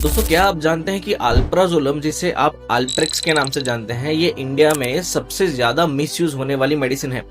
दोस्तों, क्या आप जानते हैं कि अल्प्राजोलम, जिसे आप अल्प्रेक्स के नाम से जानते हैं, ये इंडिया में सबसे ज्यादा मिसयूज होने वाली मेडिसिन है।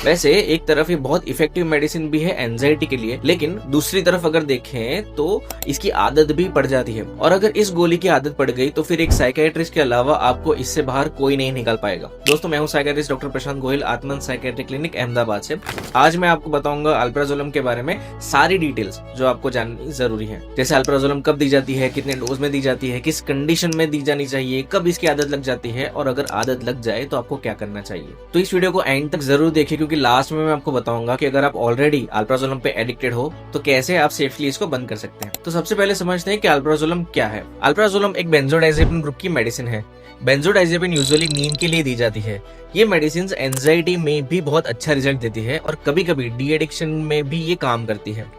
वैसे एक तरफ ये बहुत इफेक्टिव मेडिसिन भी है एंजाइटी के लिए, लेकिन दूसरी तरफ अगर देखें तो इसकी आदत भी पड़ जाती है, और अगर इस गोली की आदत पड़ गई तो फिर एक साइकियाट्रिस्ट के अलावा आपको इससे बाहर कोई नहीं निकाल पाएगा। दोस्तों, मैं हूं साइकियाट्रिस्ट डॉक्टर प्रशांत गोयल, आत्मन साइकियाट्रिक क्लिनिक अहमदाबाद से। आज मैं आपको बताऊंगा अल्प्राजोलम के बारे में सारी डिटेल्स जो आपको जाननी जरूरी है, जैसे अल्प्राजोलम कब दी जाती है, कितने डोज में दी जाती है, किस कंडीशन में दी जानी चाहिए, कब इसकी आदत लग जाती है, और अगर आदत लग जाए तो आपको क्या करना चाहिए। तो इस वीडियो को एंड तक जरूर देखिए, क्योंकि लास्ट में मैं आपको बताऊंगा कि अगर आप ऑलरेडी अल्प्राजोलम पे एडिक्टेड हो तो कैसे आप सेफली इसको बंद कर सकते हैं। तो सबसे पहले समझते हैं कि अल्प्राजोलम क्या है। अल्प्राजोलम एक बेंजोडाइजेपिन ग्रुप की मेडिसिन है। बेंजोडाइजेपिन यूजुअली नींद के लिए दी जाती है। ये मेडिसिन एंजाइटी में भी बहुत अच्छा रिजल्ट देती है और कभी कभी डी एडिक्शन में भी ये काम करती है।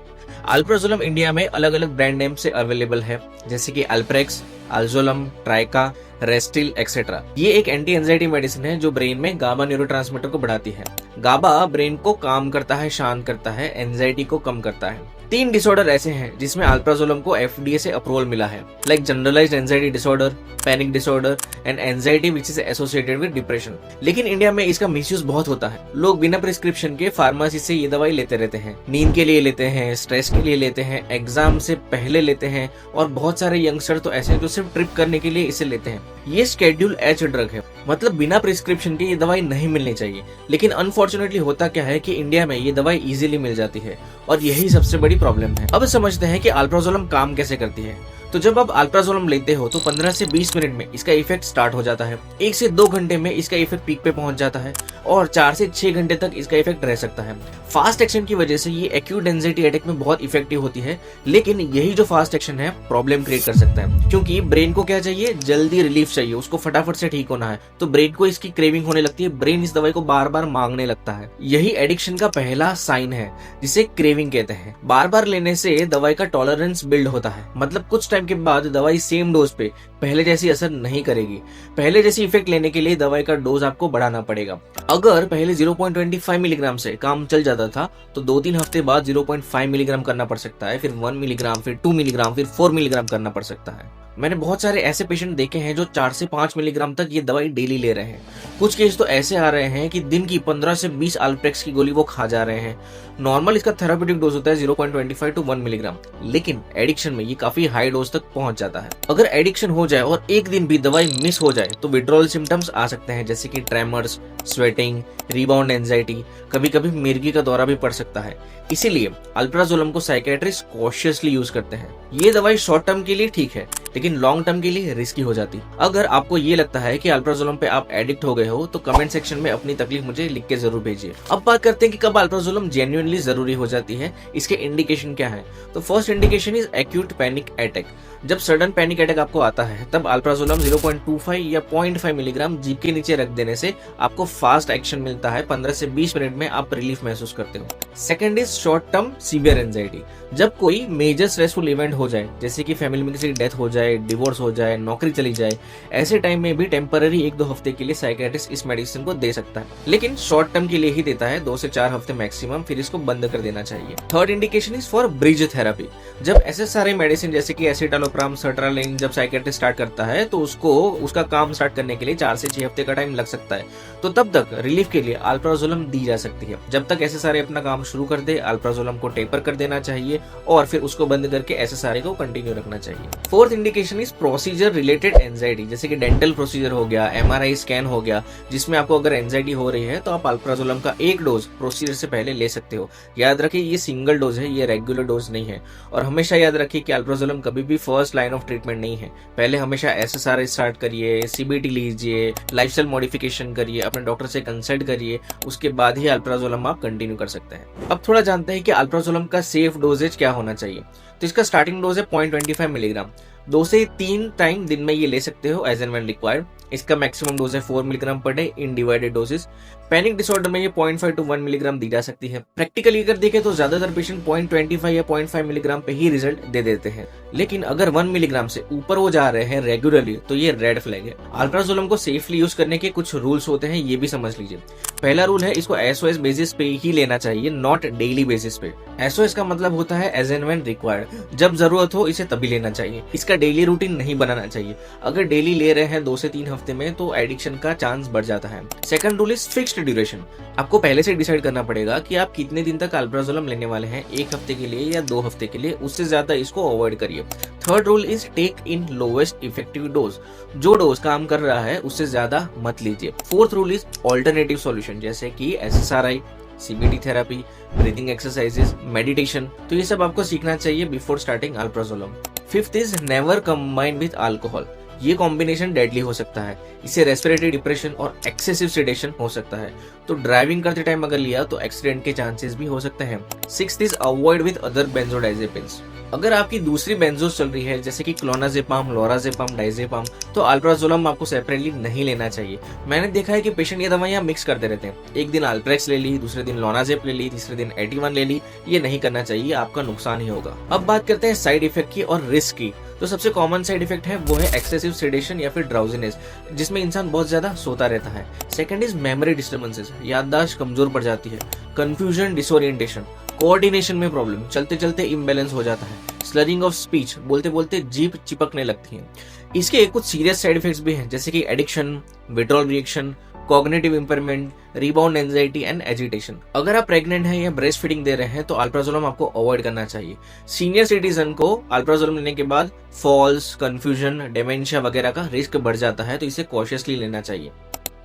अल्प्राजोलम इंडिया में अलग अलग ब्रांड नेम से अवेलेबल है, जैसे कि अल्प्रेक्स, अल्जोलम, ट्राइका, रेस्टिल एक्सेट्रा। ये एक एंटी एंजाइटी मेडिसिन है जो ब्रेन में गाबा न्यूरोट्रांसमीटर को बढ़ाती है। गाबा ब्रेन को काम करता है, शांत करता है, एंजाइटी को कम करता है। 3 डिसऑर्डर ऐसे हैं जिसमें अल्प्राजोलम को FDA से अप्रूवल मिला है, like generalised anxiety disorder, panic disorder and anxiety which is associated with depression. लेकिन इंडिया में इसका मिसयूज बहुत होता है। लोग बिना प्रिस्क्रिप्शन के फार्मेसी से ये दवाई लेते रहते हैं। नींद के लिए लेते हैं, स्ट्रेस के लिए लेते हैं, एग्जाम से पहले लेते हैं, और बहुत सारे यंगस्टर तो ऐसे हैं जो सिर्फ ट्रिप करने के लिए इसे लेते हैं। ये शेड्यूल H ड्रग है, मतलब बिना प्रिस्क्रिप्शन के ये दवाई नहीं मिलनी चाहिए। लेकिन अनफॉर्चुनेटली होता क्या है कि इंडिया में ये दवाई इजीली मिल जाती है, और यही सबसे बड़ी प्रॉब्लम है। अब समझते हैं कि अल्प्राजोलम काम कैसे करती है। तो जब आप अल्प्राजोलम लेते हो तो 15 से 20 मिनट में इसका इफेक्ट स्टार्ट हो जाता है। 1 से 2 घंटे में इसका इफेक्ट पीक पे पहुंच जाता है, और 4 से 6 घंटे तक इसका इफेक्ट रह सकता है। फास्ट एक्शन की वजह से ये एक्यूट एंजाइटी अटैक में बहुत इफेक्टिव होती है, लेकिन यही जो फास्ट एक्शन है प्रॉब्लम क्रिएट कर सकता है, क्योंकि ब्रेन को क्या चाहिए, जल्दी रिलीफ चाहिए, उसको फटाफट से ठीक होना है। तो ब्रेन को इसकी क्रेविंग होने लगती है, ब्रेन इस दवाई को बार बार मांगने लगता है। यही एडिक्शन का पहला साइन है, जिसे क्रेविंग कहते हैं। बार बार लेने से दवाई का टॉलरेंस बिल्ड होता है, मतलब कुछ टाइम के बाद दवाई सेम डोज पे पहले जैसी असर नहीं करेगी। पहले जैसी इफेक्ट लेने के लिए दवाई का डोज आपको बढ़ाना पड़ेगा। अगर पहले 0.25 मिलीग्राम से काम चल जाता था तो 2-3 हफ्ते बाद 0.5 मिलीग्राम करना पड़ सकता है, फिर 1 मिलीग्राम, फिर 2 मिलीग्राम, फिर 4 मिलीग्राम करना पड़ सकता है। मैंने बहुत सारे ऐसे पेशेंट देखे हैं जो 4 से 5 मिलीग्राम तक ये दवाई डेली ले रहे हैं। कुछ केस तो ऐसे आ रहे हैं कि दिन की 15 से 20 अल्प्रेक्स की गोली वो खा जा रहे हैं। नॉर्मल इसका थेराप्यूटिक डोज होता है 0.25 टू 1 मिलीग्राम, लेकिन एडिक्शन में ये काफी हाई डोज तक पहुंच जाता है। अगर एडिक्शन हो जाए और एक दिन भी दवाई मिस हो जाए तो विड्रॉल सिम्टम्स आ सकते हैं, जैसे कि ट्रेमर्स, स्वेटिंग, रिबाउंड एंजाइटी, कभी कभी मिर्गी का दौरा भी पड़ सकता है। इसीलिए अल्प्राजोलम को साइकियाट्रिस्ट कॉशियसली यूज करते हैं। ये दवाई शॉर्ट टर्म के लिए ठीक है, लेकिन लॉन्ग टर्म के लिए रिस्की हो जाती। अगर आपको ये लगता है कि अल्प्राजोलम पे आप एडिक्ट हो गए हो तो कमेंट सेक्शन में अपनी तकलीफ मुझे लिख के जरूर भेजिए। अब बात करते हैं कि कब अल्प्राजोलम जेन्युइनली जरूरी हो जाती है, इसके इंडिकेशन क्या है। तो first indication is acute panic attack. जब सडन पैनिक अटैक आपको आता है तब अल्प्राजोलम 0.25 या 0.5 मिलीग्राम जीभ के नीचे रख देने से आपको फास्ट एक्शन मिलता है। 15 से 20 मिनट में आप रिलीफ महसूस करते हो। Second is short term severe anxiety. जब कोई मेजर स्ट्रेसफुल इवेंट हो जाए, जैसे कि फैमिली में किसी की डेथ हो जाए, डिवोर्स हो जाए, नौकरी चली जाए, ऐसे टाइम में भी टेम्पररी 1-2 हफ्ते के लिए साइकियाट्रिस्ट इस मेडिसिन को दे सकता है, लेकिन शॉर्ट टर्म के लिए ही देता है, 2 से 4 हफ्ते मैक्सिमम, फिर इसको बंद कर देना चाहिए। Third indication is for bridge therapy. जब ऐसे सारे मेडिसिन जैसे कि एसिटालोप्राम, सर्ट्रालिन जब साइकियाट्रिस्ट स्टार्ट करता है तो उसको उसका काम स्टार्ट करने के लिए 4 से 6 हफ्ते का टाइम लग सकता है। तो तब तक रिलीफ के लिए अल्प्राजोलम दी जा सकती है। जब तक ऐसे सारे अपना काम शुरू कर दे, अल्प्राजोलम को टेपर कर देना चाहिए और फिर उसको बंद करके एसएसआरआई को कंटिन्यू रखना चाहिए। Fourth indication is procedure related anxiety, जैसे कि डेंटल प्रोसीजर हो गया, MRI स्कैन हो गया, जिसमें आपको अगर एंजाइटी हो रही है तो आप अल्प्राजोलम का 1 डोज प्रोसीजर से पहले ले सकते हो। याद रखिए ये सिंगल डोज है, ये रेगुलर डोज नहीं है। और हमेशा याद रखिए कि अल्प्राजोलम कभी भी फर्स्ट लाइन ऑफ ट्रीटमेंट नहीं है। पहले हमेशा एसएसआरआई स्टार्ट करिए, CBT लीजिए, लाइफस्टाइल मॉडिफिकेशन करिए, अपने डॉक्टर से कंसल्ट करिए, उसके बाद ही अल्प्राजोलम आप कंटिन्यू कर सकते हैं। अब थोड़ा जानते हैं कि अल्प्राजोलम का सेफ डोजेज क्या होना चाहिए। तो इसका स्टार्टिंग डोज है 0.25 मिलीग्राम। 2 से 3 टाइम दिन में ये ले सकते हो एज एंड व्हेन रिक्वायर्ड। इसका मैक्सिमम डोज है 4 milligram per day in divided doses. Panic disorder में ये 0.5 टू 1 मिलीग्राम दी जा सकती है। प्रैक्टिकली अगर देखें तो ज्यादातर पेशेंट 0.25 या 0.5 मिलीग्राम पे ही रिजल्ट दे देते हैं, लेकिन अगर 1 मिलीग्राम से ऊपर वो जा रहे हैं रेगुलरली तो ये रेड फ्लैग है। अल्प्राजोलम को सेफली यूज करने के कुछ रूल्स होते हैं, ये भी समझ लीजिए। पहला रूल है इसको SOS बेसिस पे ही लेना चाहिए, नॉट डेली बेसिस पे। एसओएस का मतलब होता है एज एंड व्हेन रिक्वायर्ड, जब जरूरत हो इसे तभी लेना चाहिए। इसका डेली रूटीन नहीं बनाना चाहिए। अगर डेली ले रहे हैं 2 से 3 हफ्ते में तो एडिक्शन का चांस बढ़ जाता है। Second rule is fixed duration. आपको पहले से डिसाइड करना पड़ेगा कि आप कितने दिन तक अल्प्राजोलम लेने वाले हैं, 1 हफ्ते के लिए या 2 हफ्ते के लिए, उससे ज्यादा इसको अवॉइड करिए। Third rule is take in lowest effective dose. जो डोज काम कर रहा है उससे ज्यादा मत लीजिए। Fourth rule is alternative solution, जैसे कि SSRI, CBT therapy, breathing exercises, meditation. तो ये सब आपको सीखना चाहिए before starting alprazolam. Fifth is never combine with alcohol. ये कॉम्बिनेशन डेडली हो सकता है। इससे रेस्पिरेटरी डिप्रेशन और एक्सेसिव सेडेशन हो सकता है। तो ड्राइविंग करते टाइम अगर लिया तो एक्सीडेंट के चांसेस भी हो सकते हैं। Sixth is avoid with other benzodiazepines. अगर आपकी दूसरी बेंजोस चल रही है जैसे कि क्लोनाजेपाम, लोराजेपाम, डाइजेपाम, तो अल्प्राजोलम आपको सेपरेटली नहीं लेना चाहिए। मैंने देखा है कि पेशेंट ये दवाइयां मिक्स करते रहते हैं। एक दिन अल्प्रेक्स ले ली, दूसरे दिन लोनाजेप ले ली, तीसरे दिन एटी1 ले ली। ये नहीं करना चाहिए, आपका नुकसान ही होगा। अब बात करते हैं साइड इफेक्ट की और रिस्क की। तो सबसे कॉमन साइड इफेक्ट है वो है एक्सेसिव सेडेशन या फिर ड्राउजीनेस, जिसमें इंसान बहुत ज्यादा सोता रहता है। सेकंड इज मेमोरी डिस्टर्बेंसेस, याददाश्त कमजोर पड़ जाती है। कंफ्यूजन, डिसोरिएंटेशन, कोऑर्डिनेशन में प्रॉब्लम, चलते चलते इम्बैलेंस हो जाता है। स्लरिंग ऑफ स्पीच, बोलते बोलते जीभ चिपकने लगती है। इसके कुछ सीरियस साइड इफेक्ट्स भी हैं जैसे कि addiction, withdrawal reaction, cognitive impairment, rebound anxiety and agitation. अगर आप प्रेग्नेंट हैं या ब्रेस्ट फीडिंग दे रहे हैं तो अल्प्राजोलम आपको अवॉइड करना चाहिए। सीनियर सिटीजन को अल्प्राजोलम लेने के बाद फॉल्स, कंफ्यूजन, डेमेंशिया वगैरह का रिस्क बढ़ जाता है, तो इसे कॉशियसली लेना चाहिए।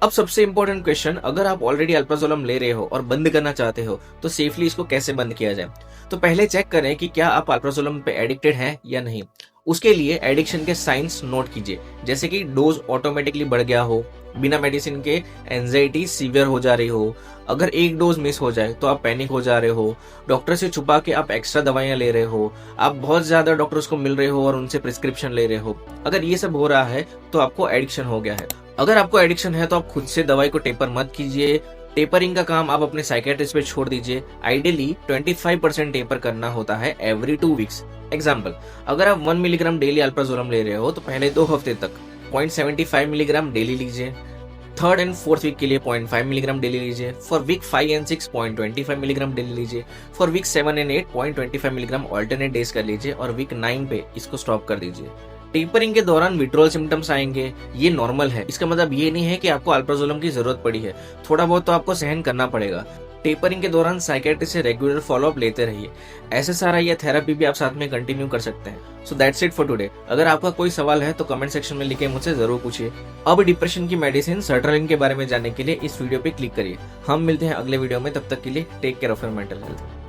अब सबसे इंपॉर्टेंट क्वेश्चन, अगर आप ऑलरेडी अल्प्राजोलम ले रहे हो और बंद करना चाहते हो तो सेफली इसको कैसे बंद किया जाए। तो पहले चेक करें कि क्या आप अल्प्राजोलम पे एडिक्टेड हैं या नहीं। उसके लिए एडिक्शन के साइंस नोट कीजिए, जैसे कि डोज ऑटोमेटिकली बढ़ गया हो, बिना मेडिसिन के एंजाइटी सीवियर हो जा रही हो, अगर एक डोज मिस हो जाए तो आप पैनिक हो जा रहे हो, डॉक्टर से छुपा के आप एक्स्ट्रा दवाइयां ले रहे हो, आप बहुत ज्यादा डॉक्टर्स को मिल रहे हो और उनसे प्रिस्क्रिप्शन ले रहे हो। अगर ये सब हो रहा है तो आपको एडिक्शन हो गया है। अगर आपको एडिक्शन है तो आप खुद से दवाई को टेपर मत कीजिए। टेपरिंग का काम आप अपने साइकेट्रिस्ट पे छोड़ दीजिए। आइडियली 25% टेपर करना होता है एवरी 2 वीक्स। एग्जाम्पल, अगर आप 1 मिलीग्राम डेली अल्प्राजोलम ले रहे हो तो पहले 2 हफ्ते तक 0.75 मिलीग्राम डेली लीजिए। थर्ड एंड फोर्थ वीक के लिए 0.5 मिलीग्राम डेली लीजिए। For week 5 and 6 0.25 milligram daily लीजिए। For week 7 and 8 0.25 milligram alternate days कर लीजिए और वीक 9 पे इसको स्टॉप कर दीजिए। टेपरिंग के दौरान विड्रॉल सिम्टम्स आएंगे, ये नॉर्मल है। इसका मतलब ये नहीं है कि आपको अल्प्राजोलम की जरूरत पड़ी है, थोड़ा बहुत तो आपको सहन करना पड़ेगा। टेपरिंग के दौरान साइकेट्रिस्ट से रेगुलर फॉलोअप लेते रहिए। एसएसआरआई या थेरेपी भी आप साथ में कंटिन्यू कर सकते हैं। So that's it for today. अगर आपका कोई सवाल है तो कमेंट सेक्शन में लिखे मुझसे जरूर पूछिए। अब डिप्रेशन की मेडिसिन सर्ट्रालिन के बारे में जानने के लिए इस वीडियो पे क्लिक करिए। हम मिलते हैं अगले वीडियो में, तब तक के लिए take care of your mental health.